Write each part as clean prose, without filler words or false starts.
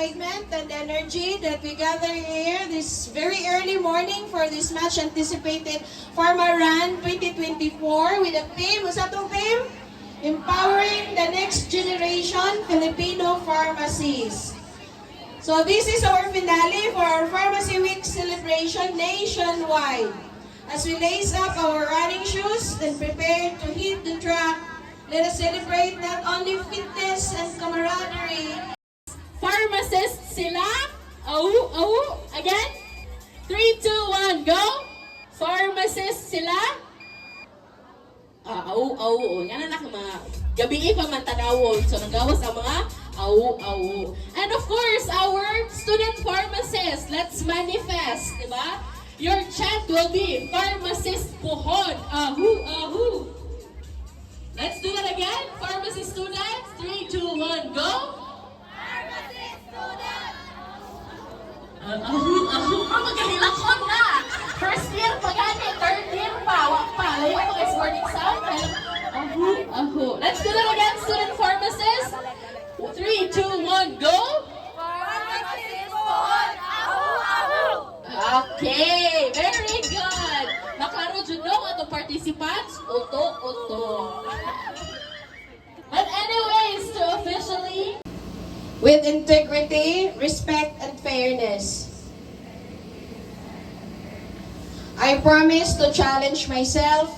excitement and energy that we gather here this very early morning for this much anticipated Pharma Run 2024 with a theme. What's that theme? Empowering the next generation Filipino pharmacies. So this is our finale for our Pharmacy Week celebration nationwide. As we lace up our running shoes and prepare to hit the track, let us celebrate not only fitness and camaraderie. Pharmacists sila. Again. 3, 2, 1, go. Pharmacists sila. Yan na mga gabi pa man tanawon. So nagawas ang mga And of course, our student pharmacists, let's manifest, diba? Your chant will be pharmacist puhon. Let's do that again. Pharmacy students, 3, 2, 1, go. Pharmacist student! Magkahilakon na. First year pa gani, third year pa. Wak pa. Layo ang exporting sound. Let's do that again, student pharmacists. 3, 2, 1, go. Pharmacist puhon! Okay, very good. Naklaro dyan no, atong participants. Oto. But anyways, to officially With integrity, respect, and fairness. I promise to challenge myself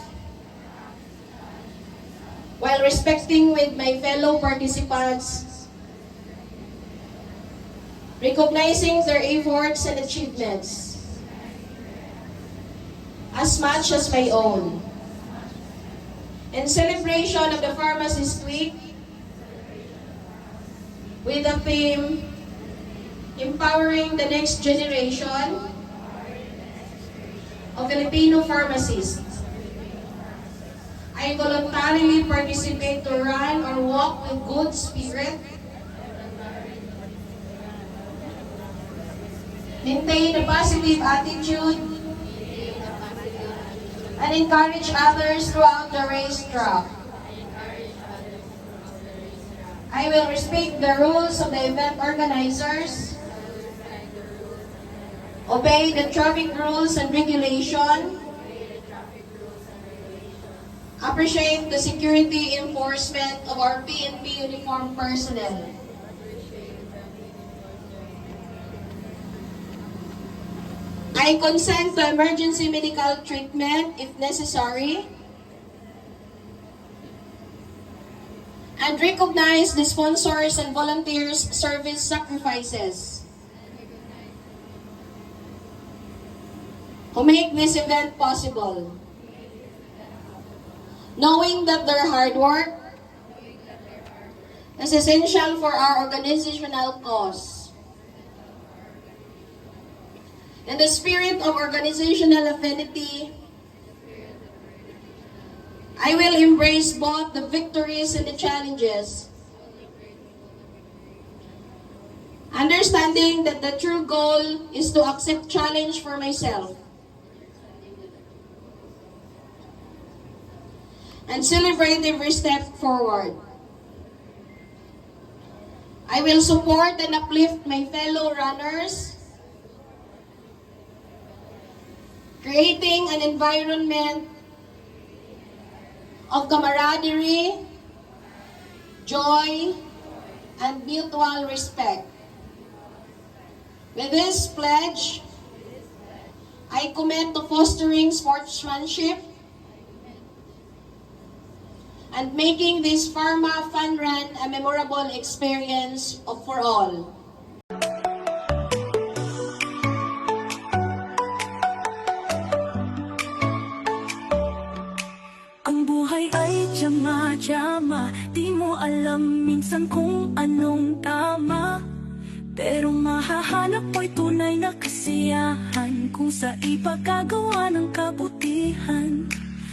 while respecting with my fellow participants, recognizing their efforts and achievements as much as my own. In celebration of the Pharmacist Week, with the theme, Empowering the Next Generation of Filipino Pharmacists, I voluntarily participate to run or walk with good spirit, maintain a positive attitude, and encourage others throughout the racetrack. I will respect the rules of the event organizers, obey the traffic rules and regulation, appreciate the security enforcement of our PNP uniformed personnel. I consent to emergency medical treatment if necessary, and recognize the sponsors and volunteers' service sacrifices who make this event possible, knowing that their hard work is essential for our organizational cause. In the spirit of organizational affinity, I will embrace both the victories and the challenges, understanding that the true goal is to accept challenge for myself and celebrate every step forward. I will support and uplift my fellow runners, creating an environment of camaraderie, joy, and mutual respect. With this pledge, I commit to fostering sportsmanship and making this Pharma Fun Run a memorable experience for all. Jama, di mo alam minsan kung anong tama, pero mahahanap mo'y tunay na kasiyahan kung sa ipagkagawa ng kabutihan.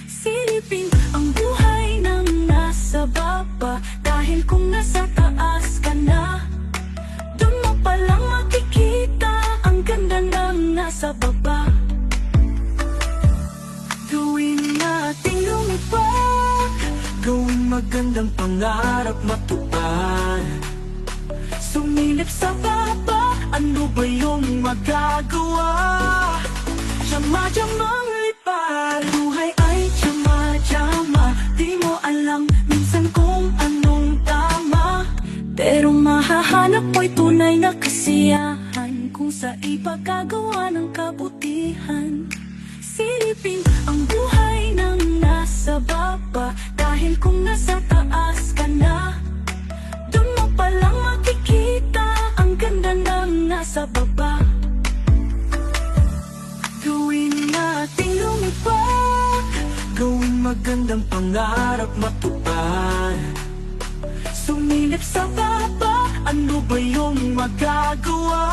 Silipin ang buhay ng nasa baba, dahil kung nasa taas ka na, doon mo palang makikita ang ganda ng nasa baba. Gawin nating lumipad, gawing magandang pangarap matupad, sumilip sa baba. ano ba yung magagawa? Tsama-tsamang lipad, buhay ay tsama-tsama. Di mo alam minsan kung anong tama, pero mahahanap mo'y tunay na kasiyahan kung sa ipagkagawa ng kabutihan. Silipin ang buhay ng nasa baba, dahil kung nasa taas ka na, doon mo palang makikita ang ganda ng nasa baba. Gawin nating lumipad, gawin magandang pangarap matupad. Sumilip sa baba, ano ba yung magagawa?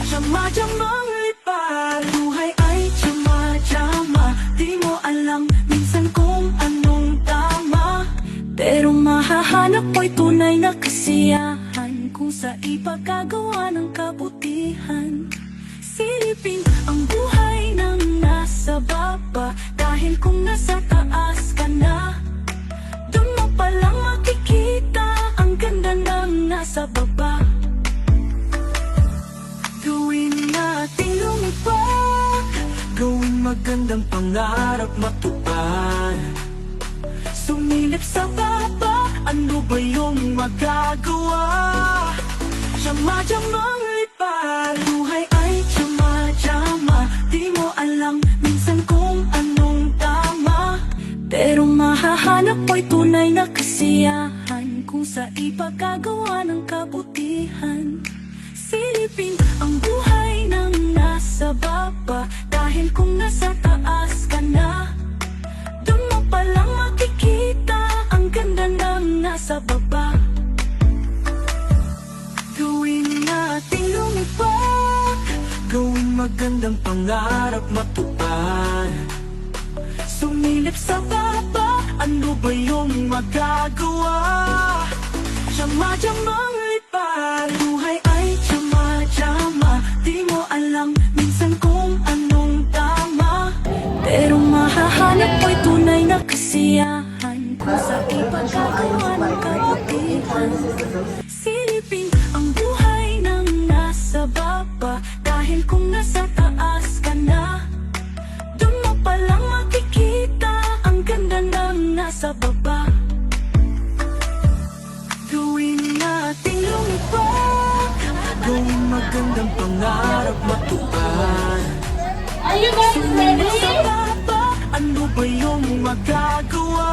Tsama-tsamang lipad, buhay ay tsama-tsama. Di mo alam minsan kung anong tama, pero mahahanap mo'y tunay na kasiyahan kung sa ipagkagawa ng kabutihan. Silipin ang buhay ng nasa baba, dahil kung nasa taas ka na, doon mo palang makikita ang ganda ng nasa baba. Gawin nating lumipad, gawin magandang pangarap matupad. Sumilip sa baba, ano ba yung magagawa? Tsama-tsamang lipad, buhay ay tsama-tsama. Di mo alam minsan kung anong tama, pero mahahanap mo'y tunay na kasiyahan kung sa ipagkagawa ng kabutihan. Silipin ang buhay ng nasa baba, dahil kung nasa taas ka na, doon mo palang makikita ang ganda ng nasa baba. Gawin nating lumipad, gawin magandang pangarap matupad. Sumilip sa baba, ano ba yung magagawa? Tsama-tsamang lipad, buhay ay tsama-tsama. Di mo alam minsan kung anong tama, pero mahahanap mo'y tunay na kasiyahan kung sa ipagkagawa ng kabutihan. Silipin ang buhay ng nasa baba, dahil kung nasa taas ka na, doon mo palang makikita ang ganda ng nasa baba. Gawin nating lumipad, gawin magandang pangarap matupad. Are you guys ready? Sa baba, ano ba yung magagawa?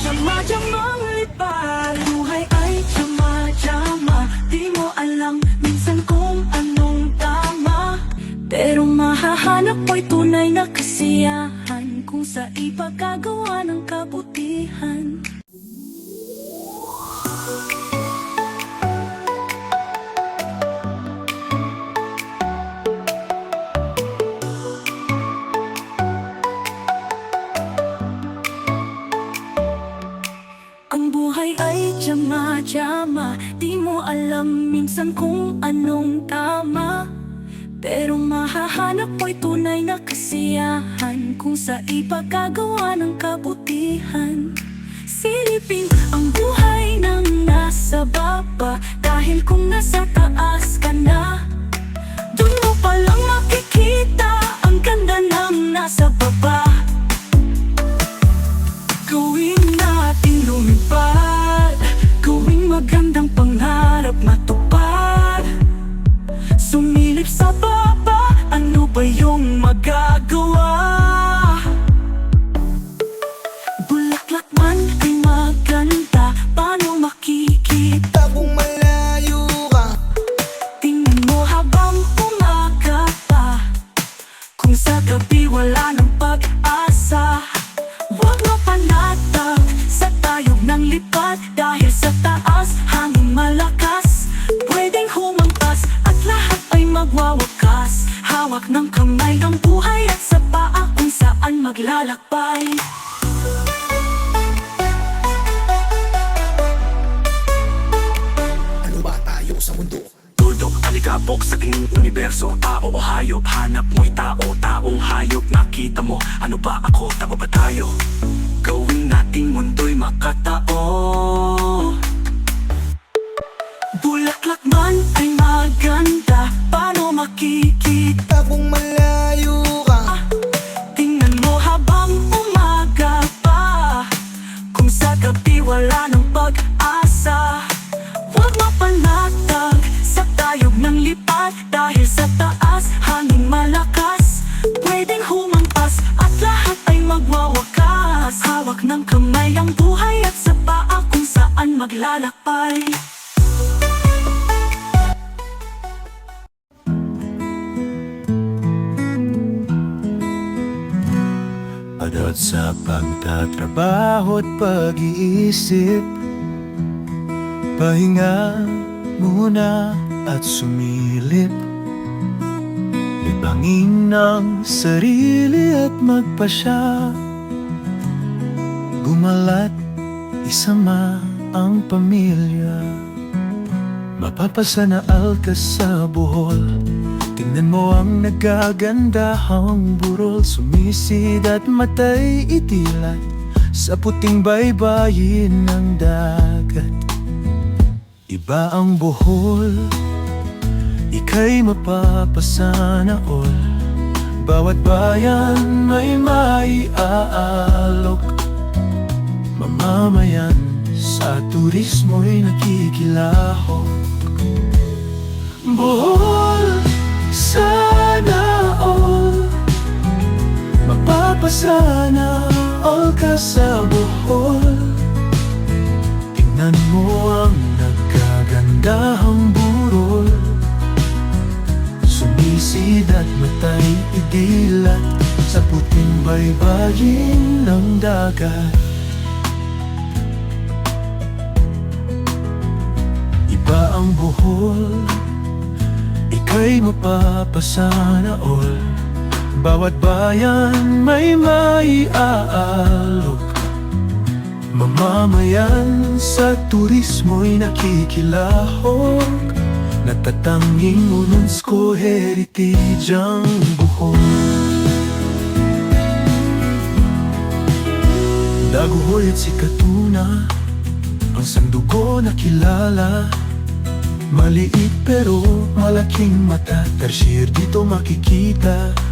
Tsama-tsamang lipad, buhay ay tsama-tsama. Di mo alam minsan kung anong tama, pero mahahanap mo'y tunay na kasiyahan kung sa ipagkagawa ng kabutihan. Ang buhay ay tsama-tsama. Di mo alam minsan kung anong tama, pero mahahanap mo'y tunay na kasiyahan kung sa ipagkagawa ng kabutihan. Silipin ang buhay ng nasa baba, dahil kung nasa taas ka na, doon mo palang makikita ang ganda ng nasa baba. Gawin natin lumipad, gawing magandang pangarap matupad. Sumilip sa baba, ano ba yung magagawa? Bulaklak man ay maganda, paano makikita kung malayo ka? Tingnan mo habang umaga pa, kung sa gabi wala ng pag-asa. Huwag mapanatag sa tayog ng lipad, dahil sa taas hangin malakas. Pwedeng humampas at lahat ay magwawakas. Hawak ng kamay ng buhay at sa paa kung saan maglalakbay. Ano ba tayo sa mundo? Tuldok, alikabok sa aking universo. Tao o hayop, hanap mo'y tao. Taong hayop, nakita mo. Ano ba ako, tama ba tayo? Gawin nating mundo'y makatao. Bulaklak man ay maganda, paano makikita Kung malayo ka, tingnan mo habang umaga pa. Kung sa gabi wala ng pag-asa, huwag mapanatag sa tayog ng lipat. Dahil sa taas, hangin malakas, pwedeng humampas at lahat ay magwawakas. Hawak ng kamay ang buhay at sa paa kung saan maglalakbay. padot sa pagtatrabaho at pag-iisip. Pahinga muna at sumilip. Libangin ng sarili at magpasya. Gumalat, isama ang pamilya. Mapapasanaal ka sa Bohol. Tingnan mo ang nagagandahang burol. Sumisid at matay itilat sa puting baybayin ng dagat. Iba ang Bohol, ika'y mapapasana all. Bawat bayan may maiaalok. Mamamayan sa turismo'y nakikilahok. Bohol, sana all. Mapapasana all ka sa Bohol. Tingnan mo ang nagkagandahang burol. Sumisid at matay idilat sa puting baybayin ng dagat. Iba ang Bohol, ika'y mapapasana all. Bawat bayan may maiaalok. Mamamayan sa turismo'y nakikilahok. Natatanging UNESCO heritage ang Bohol. Daguhoy at si Katuna, ang sandugo na kilala. Maliit pero malaking mata, tersyir dito makikita.